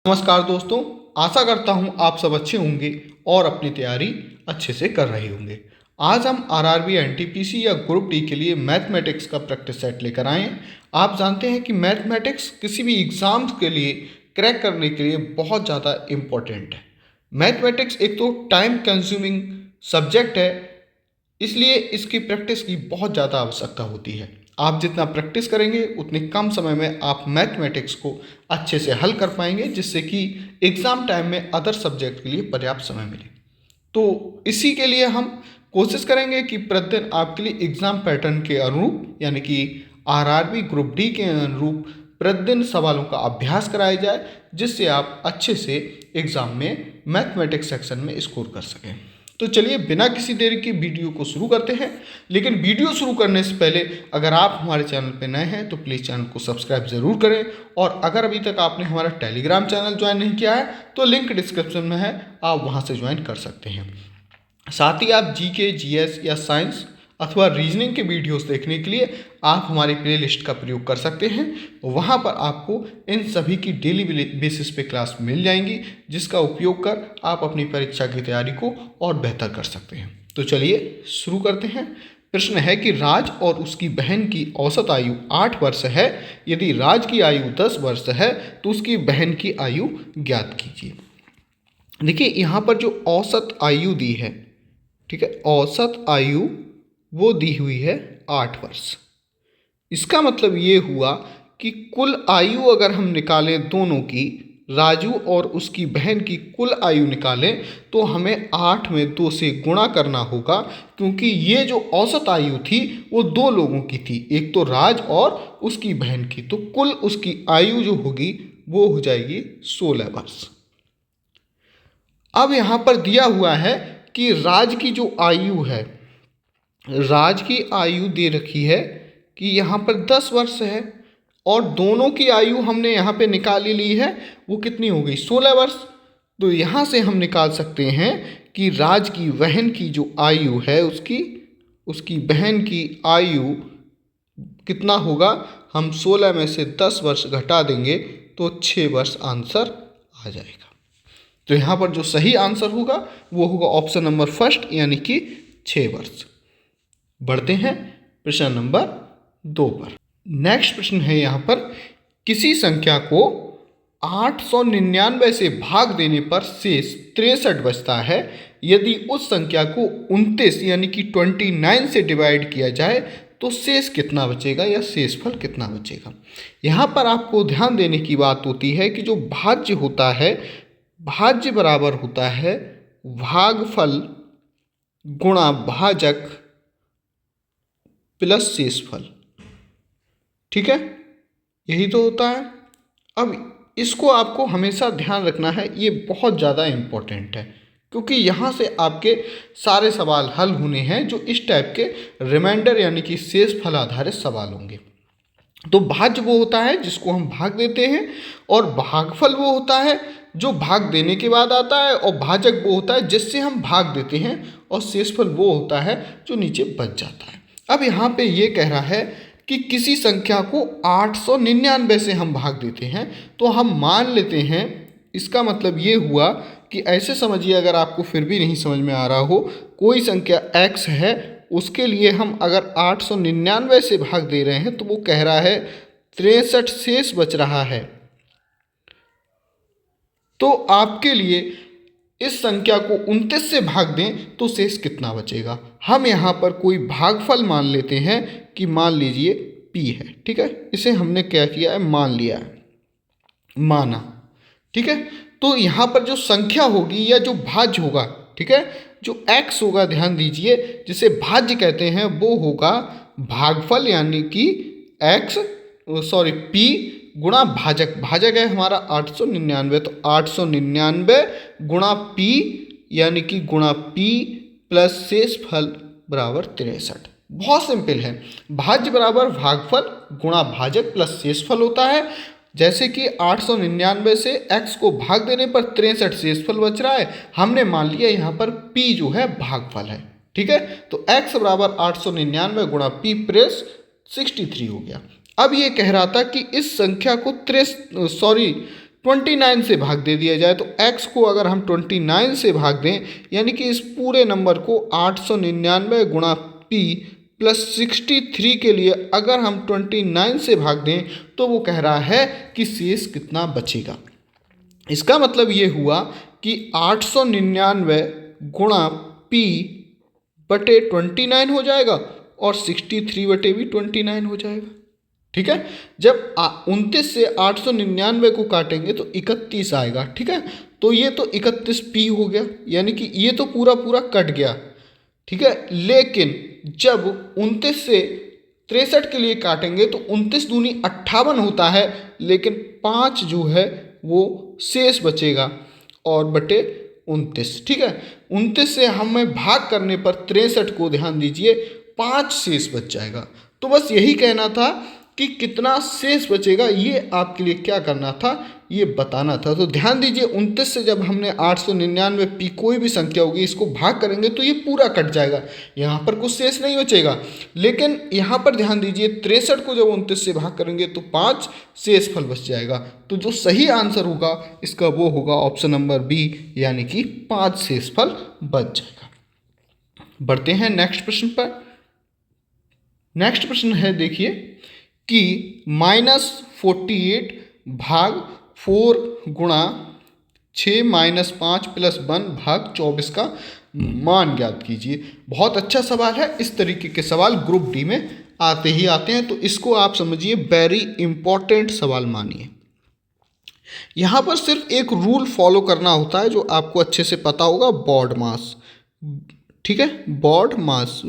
नमस्कार दोस्तों, आशा करता हूँ आप सब अच्छे होंगे और अपनी तैयारी अच्छे से कर रहे होंगे। आज हम आरआरबी, एनटीपीसी या ग्रुप डी के लिए मैथमेटिक्स का प्रैक्टिस सेट लेकर आए हैं। आप जानते हैं कि मैथमेटिक्स किसी भी एग्ज़ाम्स के लिए क्रैक करने के लिए बहुत ज़्यादा इम्पोर्टेंट है। मैथमेटिक्स एक तो टाइम कंज्यूमिंग सब्जेक्ट है, इसलिए इसकी प्रैक्टिस की बहुत ज़्यादा आवश्यकता होती है। आप जितना प्रैक्टिस करेंगे उतने कम समय में आप मैथमेटिक्स को अच्छे से हल कर पाएंगे, जिससे कि एग्ज़ाम टाइम में अदर सब्जेक्ट के लिए पर्याप्त समय मिले। तो इसी के लिए हम कोशिश करेंगे कि प्रतिदिन आपके लिए एग्ज़ाम पैटर्न के अनुरूप, यानी कि आरआरबी ग्रुप डी के अनुरूप प्रतिदिन सवालों का अभ्यास कराया जाए, जिससे आप अच्छे से एग्ज़ाम में मैथमेटिक्स सेक्शन में स्कोर कर सकें। तो चलिए बिना किसी देरी के वीडियो को शुरू करते हैं। लेकिन वीडियो शुरू करने से पहले अगर आप हमारे चैनल पर नए हैं तो प्लीज़ चैनल को सब्सक्राइब ज़रूर करें, और अगर अभी तक आपने हमारा टेलीग्राम चैनल ज्वाइन नहीं किया है तो लिंक डिस्क्रिप्शन में है, आप वहां से ज्वाइन कर सकते हैं। साथ ही आप जीके, जीएस या साइंस अथवा रीजनिंग के वीडियोस देखने के लिए आप हमारी प्लेलिस्ट का प्रयोग कर सकते हैं। वहां पर आपको इन सभी की डेली बेसिस पे क्लास मिल जाएंगी, जिसका उपयोग कर आप अपनी परीक्षा की तैयारी को और बेहतर कर सकते हैं। तो चलिए शुरू करते हैं। प्रश्न है कि राज और उसकी बहन की औसत आयु 8 वर्ष है। यदि राज की आयु 10 वर्ष है तो उसकी बहन की आयु ज्ञात कीजिए। देखिए यहाँ पर जो औसत आयु दी है, ठीक है, औसत आयु वो दी हुई है 8 वर्ष। इसका मतलब ये हुआ कि कुल आयु अगर हम निकालें दोनों की, राजू और उसकी बहन की कुल आयु निकालें, तो हमें 8 में 2 से गुणा करना होगा, क्योंकि ये जो औसत आयु थी वो 2 लोगों की थी, एक तो राज और उसकी बहन की। तो कुल उसकी आयु जो होगी वो हो जाएगी 16 वर्ष। अब यहाँ पर दिया हुआ है कि राज की जो आयु है, राज की आयु दे रखी है कि यहाँ पर 10 वर्ष है, और दोनों की आयु हमने यहाँ पे निकाल ली है, वो कितनी हो गई 16 वर्ष। तो यहाँ से हम निकाल सकते हैं कि राज की बहन की जो आयु है, उसकी बहन की आयु कितना होगा। हम 16 में से 10 वर्ष घटा देंगे तो 6 वर्ष आंसर आ जाएगा। तो यहाँ पर जो सही आंसर होगा वो होगा ऑप्शन नंबर फर्स्ट, यानी कि 6 वर्ष। बढ़ते हैं प्रश्न नंबर 2 पर। नेक्स्ट प्रश्न है यहाँ पर, किसी संख्या को 899 से भाग देने पर शेष 63 बचता है। यदि उस संख्या को 29 यानी कि 29 से डिवाइड किया जाए तो शेष कितना बचेगा, या शेषफल कितना बचेगा। यहाँ पर आपको ध्यान देने की बात होती है कि जो भाज्य होता है, भाज्य बराबर होता है भागफल गुणा भाजक प्लस शेषफल, ठीक है, यही तो होता है। अब इसको आपको हमेशा ध्यान रखना है, ये बहुत ज़्यादा इम्पोर्टेंट है, क्योंकि यहाँ से आपके सारे सवाल हल होने हैं जो इस टाइप के रिमाइंडर यानी कि शेषफल आधारित सवाल होंगे। तो भाज्य वो होता है जिसको हम भाग देते हैं, और भागफल वो होता है जो भाग देने के बाद आता है, और भाजक वो होता है जिससे हम भाग देते हैं, और शेषफल वो होता है जो नीचे बच जाता है। अब यहाँ पे ये कह रहा है कि किसी संख्या को 899 से हम भाग देते हैं, तो हम मान लेते हैं, इसका मतलब ये हुआ कि ऐसे समझिए, अगर आपको फिर भी नहीं समझ में आ रहा हो, कोई संख्या x है, उसके लिए हम अगर 899 से भाग दे रहे हैं तो वो कह रहा है 63 शेष बच रहा है। तो आपके लिए इस संख्या को 29 से भाग दें तो शेष कितना बचेगा। हम यहाँ पर कोई भागफल मान लेते हैं कि मान लीजिए p है, ठीक है, इसे हमने क्या किया है, मान लिया है, माना, ठीक है। तो यहाँ पर जो संख्या होगी या जो भाज्य होगा, ठीक है, जो x होगा, ध्यान दीजिए, जिसे भाज्य कहते हैं, वो होगा भागफल यानी कि p गुणा भाजक। भाजक है हमारा 899, तो 899 गुणा p यानी कि गुणा p प्लस शेषफल बराबर 63। बहुत सिंपल है, भाज्य बराबर भागफल गुणा भाजक प्लस शेषफल होता है। जैसे कि 899 से x को भाग देने पर 63 शेषफल बच रहा है, हमने मान लिया यहाँ पर p जो है भागफल है, ठीक है। तो x बराबर 899 गुणा p प्लस 63 हो गया। अब ये कह रहा था कि इस संख्या को 29 से भाग दे दिया जाए तो x को अगर हम 29 से भाग दें, यानी कि इस पूरे नंबर को 899 गुणा p प्लस 63 के लिए अगर हम 29 से भाग दें तो वो कह रहा है कि शेष कितना बचेगा। इसका मतलब ये हुआ कि 899 गुणा p बटे 29 हो जाएगा और 63 बटे भी 29 हो जाएगा। ठीक है, जब 29 से 899 को काटेंगे तो 31 आएगा। ठीक है, तो ये तो 31p हो गया, यानी कि ये तो पूरा पूरा कट गया। ठीक है, लेकिन जब 29 से 63 के लिए काटेंगे तो 29 दूनी 58 होता है, लेकिन 5 जो है वो शेष बचेगा और बटे 29। ठीक है, 29 से हमें भाग करने पर 63 को ध्यान दीजिए 5 शेष बच जाएगा। तो बस यही कहना था कि कितना शेष बचेगा, ये आपके लिए क्या करना था, ये बताना था। तो ध्यान दीजिए 29 से जब हमने 899 p कोई भी संख्या होगी इसको भाग करेंगे तो ये पूरा कट जाएगा, यहाँ पर कुछ शेष नहीं बचेगा। लेकिन यहाँ पर ध्यान दीजिए 63 को जब 29 से भाग करेंगे तो 5 शेष फल बच जाएगा। तो जो सही आंसर होगा इसका वो होगा ऑप्शन नंबर बी, यानी कि 5 शेष फल बच जाएगा। बढ़ते हैं नेक्स्ट प्रश्न पर। नेक्स्ट प्रश्न है देखिए कि -48 भाग 4 गुणा 6 - 5 + 1 भाग 24 का मान ज्ञात कीजिए। बहुत अच्छा सवाल है, इस तरीके के सवाल ग्रुप डी में आते ही आते हैं, तो इसको आप समझिए वेरी इंपॉर्टेंट सवाल मानिए। यहाँ पर सिर्फ एक रूल फॉलो करना होता है जो आपको अच्छे से पता होगा, बॉड मास। ठीक है, बॉड मास।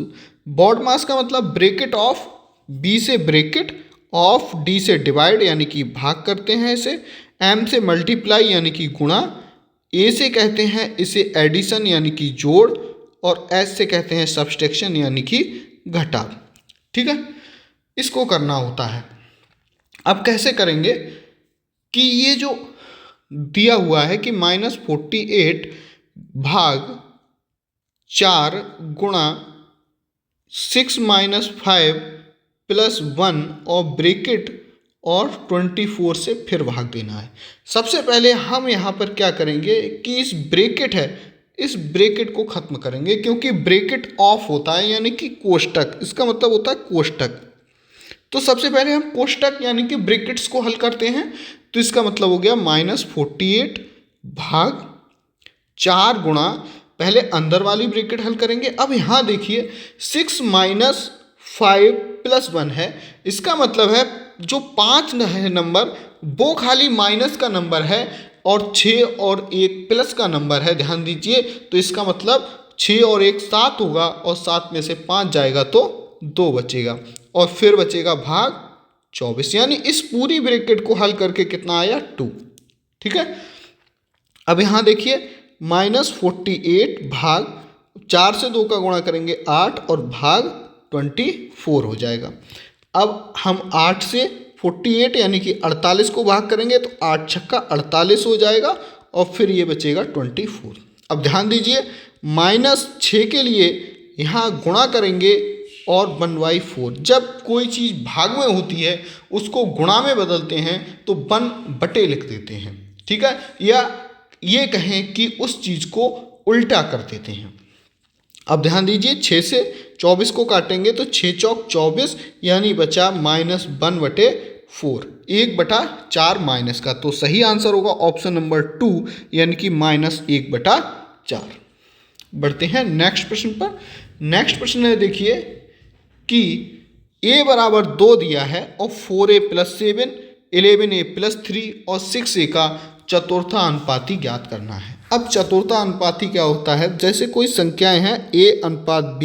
बॉड मास का मतलब ब्रेकेट ऑफ बी से ब्रेकेट ऑफ डी से डिवाइड यानी कि भाग करते हैं इसे, एम से मल्टीप्लाई यानी कि गुणा, ए से कहते हैं इसे एडिशन यानी कि जोड़, और एस से कहते हैं सब्सट्रैक्शन यानी कि घटाव। ठीक है, इसको करना होता है। अब कैसे करेंगे कि ये जो दिया हुआ है कि -48 भाग 4 गुणा 6 - 5 + 1 और ब्रेकेट और 24 से फिर भाग देना है। सबसे पहले हम यहाँ पर क्या करेंगे कि इस ब्रेकेट है, इस ब्रेकेट को खत्म करेंगे, क्योंकि ब्रेकेट ऑफ होता है यानी कि कोष्टक, इसका मतलब होता है कोष्टक। तो सबसे पहले हम कोष्टक यानी कि ब्रेकेट्स को हल करते हैं। तो इसका मतलब हो गया -48 भाग 4 गुणा, पहले अंदर वाली ब्रेकेट हल करेंगे। अब यहाँ देखिए 6 - 5 + 1 है, इसका मतलब है जो 5 है नंबर वो खाली माइनस का नंबर है और 6 और 1 प्लस का नंबर है। ध्यान दीजिए, तो इसका मतलब 6 और 1 7 होगा और 7 में से 5 जाएगा तो 2 बचेगा और फिर बचेगा भाग 24, यानी इस पूरी ब्रैकेट को हल करके कितना आया 2। ठीक है, अब यहाँ देखिए -48 भाग 4 से 2 का गुणा करेंगे 8 और भाग 24 हो जाएगा। अब हम 8 से 48 यानी कि 48 को भाग करेंगे तो 8 छक्का 48 हो जाएगा और फिर ये बचेगा 24। अब ध्यान दीजिए -6 के लिए यहाँ गुणा करेंगे और 1/4। जब कोई चीज़ भाग में होती है उसको गुणा में बदलते हैं तो 1/, लिख देते हैं। ठीक है, या ये कहें कि उस चीज़ को उल्टा कर देते हैं। अब ध्यान दीजिए 6 से 24 को काटेंगे तो 6 चौक 24 यानी बचा -1/4, 1/4 माइनस का। तो सही आंसर होगा ऑप्शन नंबर 2 यानी कि -1/4। बढ़ते हैं नेक्स्ट प्रश्न पर। नेक्स्ट प्रश्न है देखिए कि a बराबर 2 दिया है और 4a + 7, 11a + 3 और 6a का चतुर्था अनुपाती ज्ञात करना है। अब चतुर्था अनुपाती क्या होता है, जैसे कोई संख्याएं हैं a/b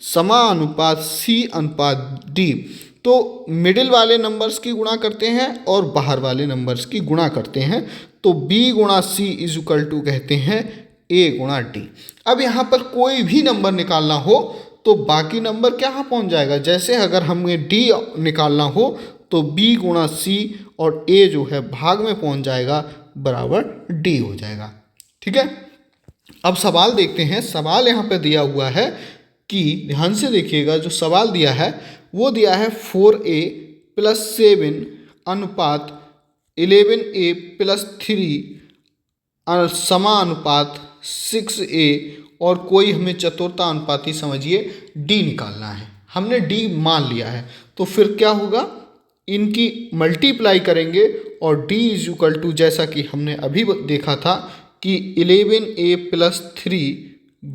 समानुपात c/d, तो मिडिल वाले नंबर्स की गुणा करते हैं और बाहर वाले नंबर्स की गुणा करते हैं। तो b × c = कहते हैं a × d। अब यहाँ पर कोई भी नंबर निकालना हो तो बाकी नंबर क्या पहुँच जाएगा, जैसे अगर हमें d निकालना हो तो b × c और a जो है भाग में पहुँच जाएगा बराबर d हो जाएगा। ठीक है, अब सवाल देखते हैं। सवाल यहाँ पे दिया हुआ है कि ध्यान से देखिएगा, जो सवाल दिया है वो दिया है 4a + 7 अनुपात 11a+3 समानुपात 6a और कोई हमें चतुर्था अनुपाती समझिए d निकालना है। हमने d मान लिया है, तो फिर क्या होगा, इनकी मल्टीप्लाई करेंगे और d इज इक्वल टू, जैसा कि हमने अभी देखा था कि 11a+3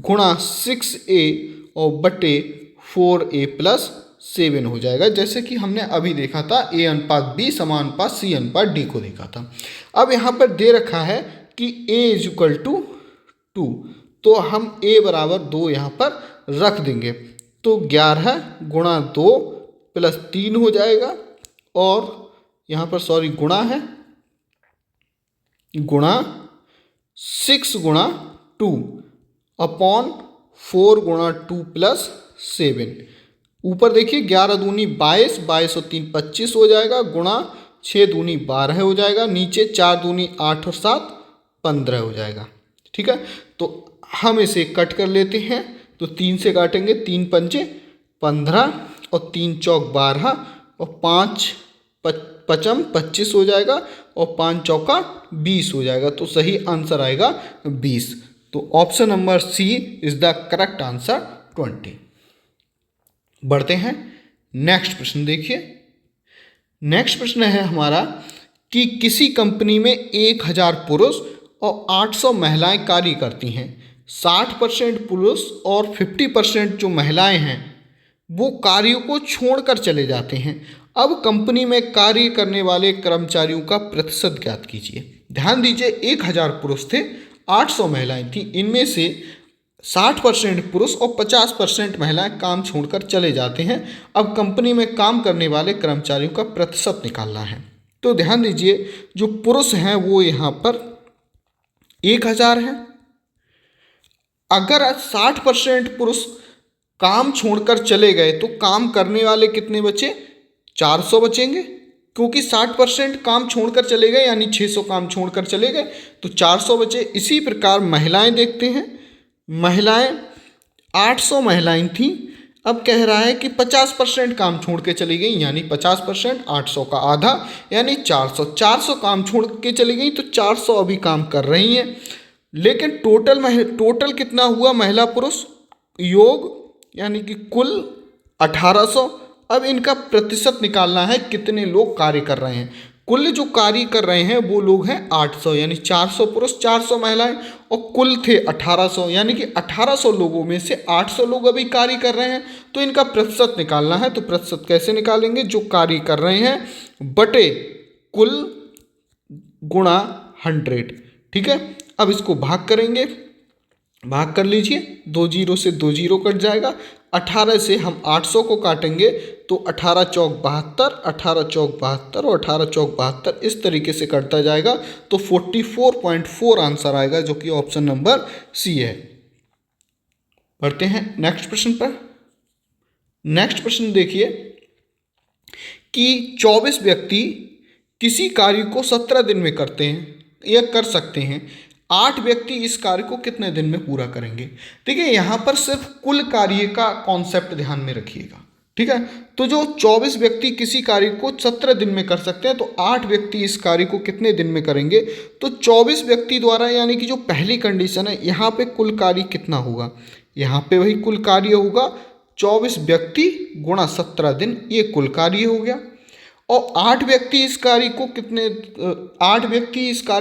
गुणा 6a और बटे 4a+7 हो जाएगा, जैसे कि हमने अभी देखा था a अनुपात b समानुपात c अनुपात d को देखा था। अब यहाँ पर दे रखा है कि a इज इक्वल टू 2, तो हम a बराबर 2 यहाँ पर रख देंगे, तो 11 गुणा 2 प्लस 3 हो जाएगा, और यहाँ पर सॉरी गुणा है, गुणा 6 गुणा 2 अपॉन 4 गुणा 2 प्लस 7। ऊपर देखिए 11 दूनी 22, 22 और 3 25 हो जाएगा, गुणा 6 दूनी 12 हो जाएगा, नीचे 4 दूनी 8 और 7 15 हो जाएगा। ठीक है, तो हम इसे कट कर लेते हैं, तो 3 से काटेंगे, 3 पंचे 15 और 3 चौक 12 और 5 पचम 25 हो जाएगा और 5 चौका 20 हो जाएगा, तो सही आंसर आएगा 20। तो option number C is the correct answer 20। बढ़ते हैं नेक्स्ट प्रश्न देखिए। नेक्स्ट प्रश्न है हमारा कि किसी कंपनी में 1000 पुरुष और 800 महिलाएं कार्य करती हैं। 60% पुरुष और 50% जो महिलाएं हैं वो कार्यों को छोड़कर चले जाते हैं। अब कंपनी में कार्य करने वाले कर्मचारियों का प्रतिशत ज्ञात कीजिए। ध्यान दीजिए, 1000 पुरुष थे, 800 महिलाएं थी, इनमें से 60% पुरुष और 50% महिलाएं काम छोड़कर चले जाते हैं। अब कंपनी में काम करने वाले कर्मचारियों का प्रतिशत निकालना है। तो ध्यान दीजिए, जो पुरुष हैं वो यहाँ पर 1000 हैं। अगर 60% पुरुष काम छोड़कर चले गए तो काम करने वाले कितने बचे, 400 बचेंगे, क्योंकि 60% काम छोड़कर चले गए यानी 600 काम छोड़कर चले गए, तो 400 बचे। इसी प्रकार महिलाएं देखते हैं, महिलाएं 800 महिलाएं थीं, अब कह रहा है कि 50% काम छोड़ के चली गई, यानी 50%, 800 का आधा यानी 400 काम छोड़ के चली गई, तो 400 अभी काम कर रही हैं। लेकिन टोटल कितना हुआ महिला पुरुष योग, यानी कि कुल 1800। अब इनका प्रतिशत निकालना है, कितने लोग कार्य कर रहे हैं। कुल जो कार्य कर रहे हैं वो लोग हैं 800, यानी 400 पुरुष 400 महिलाएं, और कुल थे 1800, यानी कि 1800 लोगों में से 800 लोग अभी कार्य कर रहे हैं। तो इनका प्रतिशत निकालना है, तो प्रतिशत कैसे निकालेंगे, जो कार्य कर रहे हैं बटे कुल गुणा 100। ठीक है, अब इसको भाग करेंगे, भाग कर लीजिए, 2 जीरो से 2 जीरो कट जाएगा। 18 से हम 800 को काटेंगे तो 18 चौक 72, 18 चौक 72 और 18 चौक 72 इस तरीके से कटता जाएगा, तो 44.4 आंसर आएगा, जो कि ऑप्शन नंबर सी है। बढ़ते हैं नेक्स्ट प्रश्न पर। नेक्स्ट प्रश्न देखिए कि 24 व्यक्ति किसी कार्य को 17 दिन में करते हैं या कर सकते हैं, 8 व्यक्ति इस कार्य को कितने दिन में पूरा करेंगे। देखिए यहाँ पर सिर्फ कुल कार्य का कॉन्सेप्ट ध्यान में रखिएगा। ठीक है, तो जो 24 व्यक्ति किसी कार्य को 17 दिन में कर सकते हैं, तो 8 व्यक्ति इस कार्य को कितने दिन में करेंगे। तो 24 व्यक्ति द्वारा, यानी कि जो पहली कंडीशन है, यहाँ पे कुल कार्य कितना होगा, यहाँ पे वही कुल कार्य होगा 24 व्यक्ति गुणा 17 दिन, ये कुल कार्य हो गया। और 8 व्यक्ति इस कार्य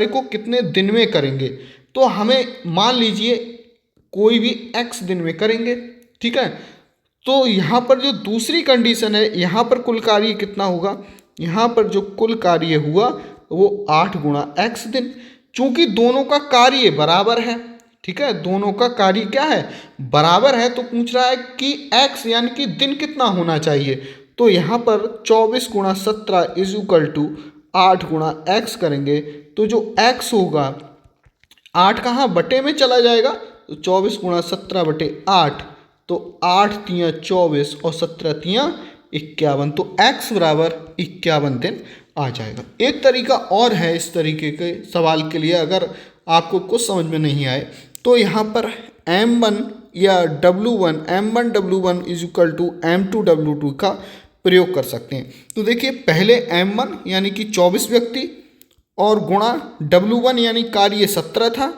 को कितने दिन में करेंगे, तो हमें मान लीजिए कोई भी x दिन में करेंगे। ठीक है, तो यहाँ पर जो दूसरी कंडीशन है, यहाँ पर कुल कार्य कितना होगा, यहाँ पर जो कुल कार्य हुआ वो 8 गुणा x दिन, चूंकि दोनों का कार्य बराबर है। ठीक है, दोनों का कार्य क्या है, बराबर है, तो पूछ रहा है कि x यानी कि दिन कितना होना चाहिए। तो यहाँ पर 24 गुणा 17 इज इक्वल टू 8 गुणा x करेंगे, तो जो x होगा 8 कहाँ बटे में चला जाएगा, तो 24 गुणा 17 बटे 8, तो 8 तियाँ 24 और 17 तियाँ 51, तो x बराबर 51 दिन आ जाएगा। एक तरीका और है इस तरीके के सवाल के लिए, अगर आपको कुछ समझ में नहीं आए तो यहाँ पर m1 या W1 m1 W1 is equal to m2 W2 का प्रयोग कर सकते हैं। तो देखिए पहले m1 यानी कि 24 व्यक्ति और गुणा W1 यानी कार्य 17 था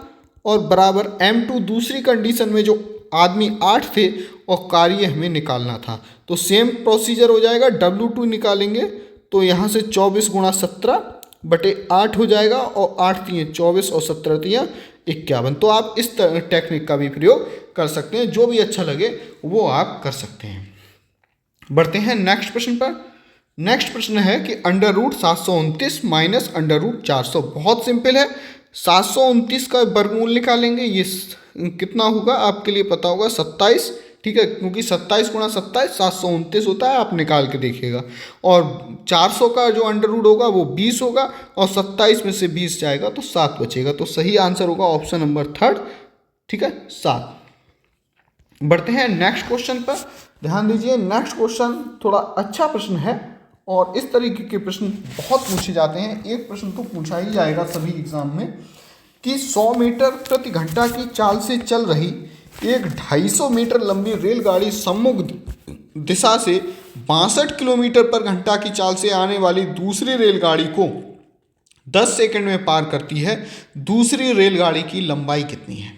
और बराबर M2 दूसरी कंडीशन में जो आदमी 8 थे और कार्य हमें निकालना था। तो सेम प्रोसीजर हो जाएगा, W2 निकालेंगे तो यहाँ से 24 गुणा 17 बटे 8 हो जाएगा और 8 तियाँ 24 और 17 तियाँ 51। तो आप इस टेक्निक का भी प्रयोग कर सकते हैं, जो भी अच्छा लगे वो आप कर सकते हैं। बढ़ते हैं नेक्स्ट प्रश्न पर। नेक्स्ट प्रश्न है कि under root 729 minus under root 400। बहुत सिंपल है, 729 का वर्गमूल निकालेंगे, ये कितना होगा आपके लिए पता होगा 27, ठीक है, क्योंकि 27 गुणा 27 729 होता है, आप निकाल के देखिएगा। और 400 का जो अंडर रूट होगा वो 20 होगा और 27 में से 20 जाएगा तो 7 बचेगा। तो सही आंसर होगा ऑप्शन नंबर 3, ठीक है, 7। बढ़ते हैं नेक्स्ट क्वेश्चन पर। ध्यान दीजिए, नेक्स्ट क्वेश्चन थोड़ा अच्छा प्रश्न है और इस तरीके के प्रश्न बहुत पूछे जाते हैं। एक प्रश्न तो पूछा ही जाएगा सभी एग्जाम में कि 100 मीटर प्रति घंटा की चाल से चल रही एक 250 मीटर लंबी रेलगाड़ी सम्मुख दिशा से 62 किलोमीटर पर घंटा की चाल से आने वाली दूसरी रेलगाड़ी को 10 सेकंड में पार करती है। दूसरी रेलगाड़ी की लंबाई कितनी है?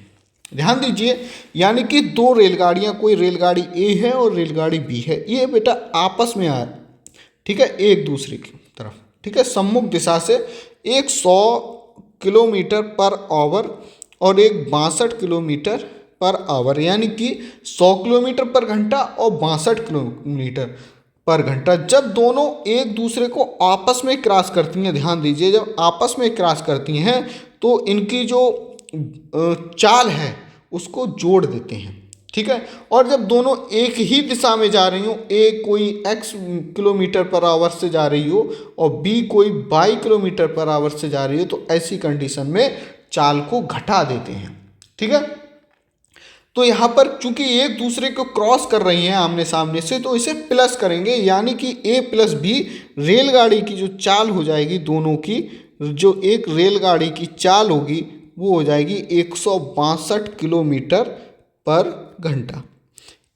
ध्यान दीजिए, यानी कि दो रेलगाड़ियां, कोई रेलगाड़ी ए है और रेलगाड़ी बी है, ये बेटा आपस में आए, ठीक है, एक दूसरे की तरफ, ठीक है, सम्मुख दिशा से एक 100 किलोमीटर पर आवर और एक 62 किलोमीटर पर आवर, यानी कि 100 किलोमीटर पर घंटा और 62 किलोमीटर पर घंटा। जब दोनों एक दूसरे को आपस में क्रॉस करती हैं, ध्यान दीजिए, जब आपस में क्रॉस करती हैं तो इनकी जो चाल है उसको जोड़ देते हैं, ठीक है। और जब दोनों एक ही दिशा में जा रही हो, ए कोई x किलोमीटर पर आवर से जा रही हो और बी कोई y किलोमीटर पर आवर से जा रही हो, तो ऐसी कंडीशन में चाल को घटा देते हैं, ठीक है। तो यहाँ पर चूंकि एक दूसरे को क्रॉस कर रही हैं आमने सामने से, तो इसे प्लस करेंगे, यानी कि a प्लस बी रेलगाड़ी की जो चाल हो जाएगी, दोनों की जो एक रेलगाड़ी की चाल होगी वो हो जाएगी 162 किलोमीटर पर घंटा।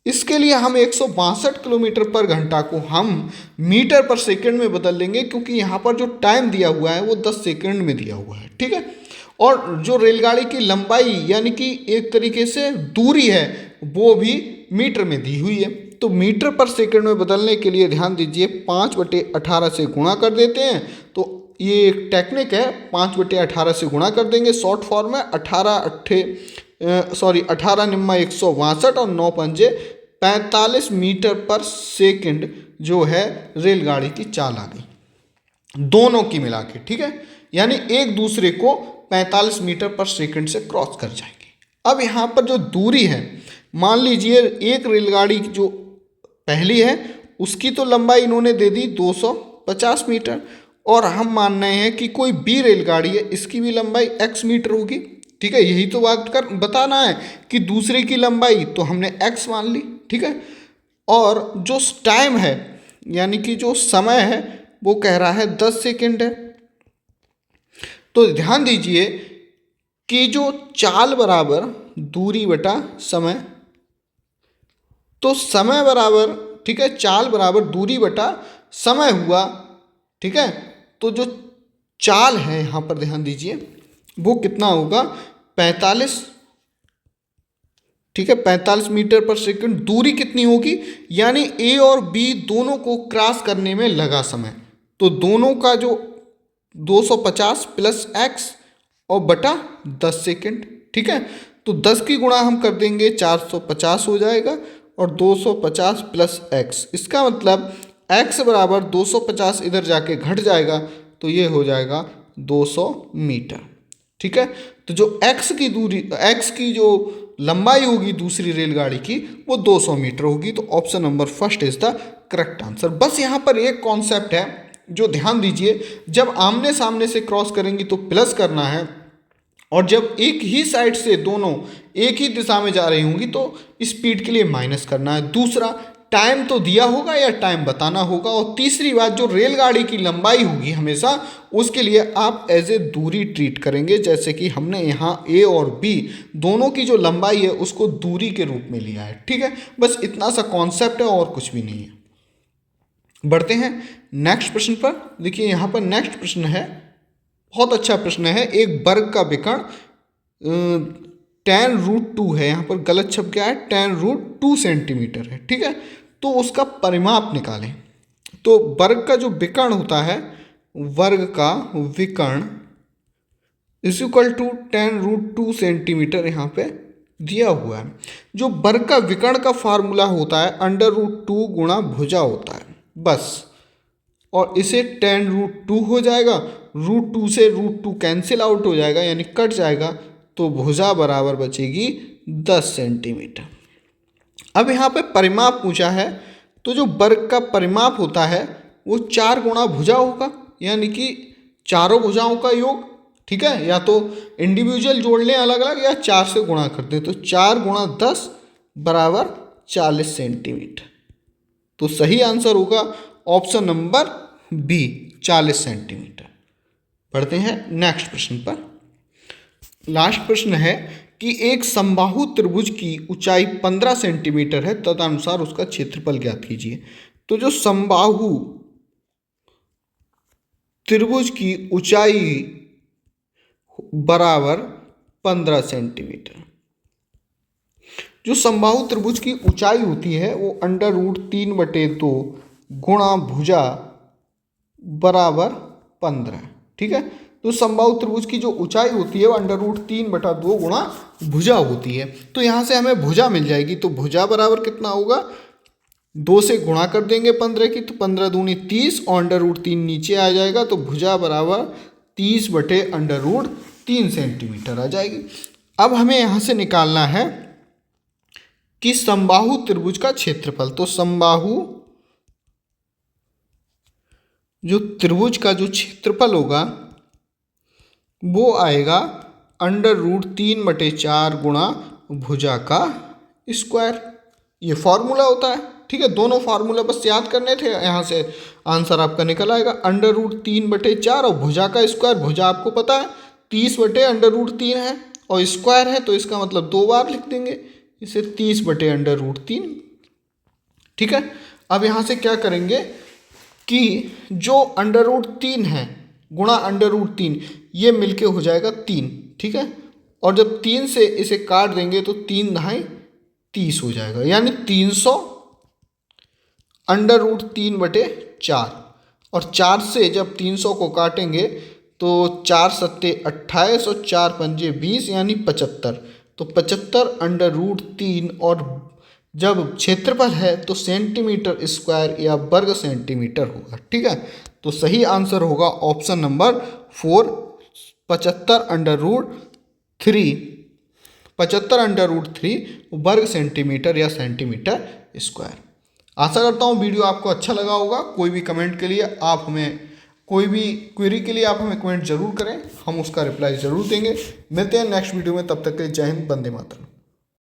इसके लिए हम 162 किलोमीटर पर घंटा को हम मीटर पर सेकंड में बदल लेंगे, क्योंकि यहाँ पर जो टाइम दिया हुआ है वो 10 सेकंड में दिया हुआ है, ठीक है। और जो रेलगाड़ी की लंबाई यानी कि एक तरीके से दूरी है वो भी मीटर में दी हुई है। तो मीटर पर सेकंड में बदलने के लिए ध्यान दीजिए 5/18 से गुणा कर देते हैं। तो ये एक टेक्निक है, 5/18 से गुणा कर देंगे, शॉर्ट फॉर्म है 18 निम्मा 162 और 9 पंजे 45 मीटर पर सेकंड जो है रेलगाड़ी की चाल आ गई, दोनों की मिला के, ठीक है, यानी एक दूसरे को 45 मीटर पर सेकंड से क्रॉस कर जाएंगे। अब यहाँ पर जो दूरी है, मान लीजिए एक रेलगाड़ी जो पहली है उसकी तो लंबाई इन्होंने दे दी 250 मीटर, और हम मान रहे हैं कि कोई बी रेलगाड़ी है, इसकी भी लंबाई x मीटर होगी, ठीक है। यही तो बताना है कि दूसरे की लंबाई तो हमने x मान ली, ठीक है। और जो टाइम है यानी कि जो समय है वो कह रहा है 10 सेकंड है। तो ध्यान दीजिए कि जो चाल बराबर दूरी बटा समय, तो समय बराबर, ठीक है, चाल बराबर दूरी बटा समय हुआ, ठीक है। तो जो चाल है यहाँ पर ध्यान दीजिए वो कितना होगा 45, ठीक है, 45 मीटर पर सेकंड। दूरी कितनी होगी, यानी ए और बी दोनों को क्रॉस करने में लगा समय, तो दोनों का जो 250 प्लस x और बटा 10 सेकंड, ठीक है। तो 10 की गुणा हम कर देंगे 450 हो जाएगा और 250 प्लस x, इसका मतलब x बराबर 250 इधर जाके घट जाएगा तो ये हो जाएगा 200 मीटर, ठीक है। तो जो x की दूरी, x की जो लंबाई होगी दूसरी रेलगाड़ी की वो 200 मीटर होगी। तो option number first is the correct answer. बस यहाँ पर एक कॉन्सेप्ट है जो ध्यान दीजिए, जब आमने सामने से क्रॉस करेंगी तो प्लस करना है, और जब एक ही साइड से दोनों एक ही दिशा में जा रही होंगी तो स्पीड के लिए माइनस करना है। दूसरा, टाइम तो दिया होगा या टाइम बताना होगा। और तीसरी बात, जो रेलगाड़ी की लंबाई होगी हमेशा उसके लिए आप एज ए दूरी ट्रीट करेंगे, जैसे कि हमने यहाँ ए और बी दोनों की जो लंबाई है उसको दूरी के रूप में लिया है, ठीक है। बस इतना सा कॉन्सेप्ट है और कुछ भी नहीं है। बढ़ते हैं नेक्स्ट प्रश्न पर। देखिए यहाँ पर नेक्स्ट प्रश्न है बहुत अच्छा प्रश्न है। एक वर्ग का विकर्ण tan√2 है, यहाँ पर गलत छप गया है, tan√2 सेंटीमीटर है, ठीक है। तो उसका परिमाप निकालें। तो वर्ग का जो विकर्ण होता है, वर्ग का विकर्ण is equal to tan√2 centimetre यहाँ पे दिया हुआ है। जो वर्ग का विकर्ण का फार्मूला होता है √2 गुणा भुजा होता है, बस। और इसे tan√2 हो जाएगा, √2 से √2 कैंसिल आउट हो जाएगा यानी कट जाएगा, तो भुजा बराबर बचेगी 10 सेंटीमीटर। अब यहाँ पे परिमाप पूछा है, तो जो वर्ग का परिमाप होता है वो 4 गुणा भुजा होगा, यानी कि चारों भुजाओं का योग, ठीक है। या तो इंडिविजुअल जोड़ लें अलग अलग, या 4 से गुणा कर दें, तो 4 गुणा 10 बराबर 40 सेंटीमीटर। तो सही आंसर होगा ऑप्शन नंबर बी, 40 सेंटीमीटर। पढ़ते हैं नेक्स्ट प्रश्न पर। लास्ट प्रश्न है कि एक समबाहु त्रिभुज की ऊंचाई 15 सेंटीमीटर है, तदनुसार उसका क्षेत्रफल ज्ञात कीजिए। तो जो समबाहु त्रिभुज की ऊंचाई बराबर 15 सेंटीमीटर, जो समबाहु त्रिभुज की ऊंचाई होती है वो √3/2 गुणा भुजा बराबर 15, ठीक है। तो समबाहु त्रिभुज की जो ऊंचाई होती है वो √3/2 गुणा भुजा होती है। तो यहाँ से हमें भुजा मिल जाएगी, तो भुजा बराबर कितना होगा, 2 से गुणा कर देंगे 15 की, तो 15 दूनी 30 और √3 नीचे आ जाएगा, तो भुजा बराबर 30/√3 सेंटीमीटर आ जाएगी। अब हमें यहाँ से निकालना है कि समबाहु त्रिभुज का क्षेत्रफल। तो समबाहु जो त्रिभुज का जो क्षेत्रफल होगा वो आएगा √3/4 गुणा भुजा का स्क्वायर। ये फॉर्मूला होता है, ठीक है। दोनों फार्मूला बस याद करने थे, यहाँ से आंसर आपका निकल आएगा √3/4 और भुजा का स्क्वायर। भुजा आपको पता है 30/√3 है और स्क्वायर है, तो इसका मतलब 2 बार लिख देंगे इसे, 30/√3, ठीक है। अब यहाँ से क्या करेंगे कि जो √3 है गुणा √3 ये मिलके हो जाएगा 3, ठीक है। और जब 3 से इसे काट देंगे तो 3 × 30 हो जाएगा, यानी 300 √3/4। और 4 से जब 300 को काटेंगे तो 4 सत्ते 28 और 4 पंजे 20, यानी 75। तो 75 √3, और जब क्षेत्रफल है तो सेंटीमीटर स्क्वायर या वर्ग सेंटीमीटर होगा, ठीक है। तो सही आंसर होगा ऑप्शन नंबर 4, 75/√3 वर्ग सेंटीमीटर या सेंटीमीटर स्क्वायर। आशा करता हूँ वीडियो आपको अच्छा लगा होगा। कोई भी कमेंट के लिए आप हमें, कोई भी क्वेरी के लिए आप हमें कमेंट जरूर करें, हम उसका रिप्लाई ज़रूर देंगे। मिलते हैं नेक्स्ट वीडियो में, तब तक के लिए जय हिंद, वंदे मातरम।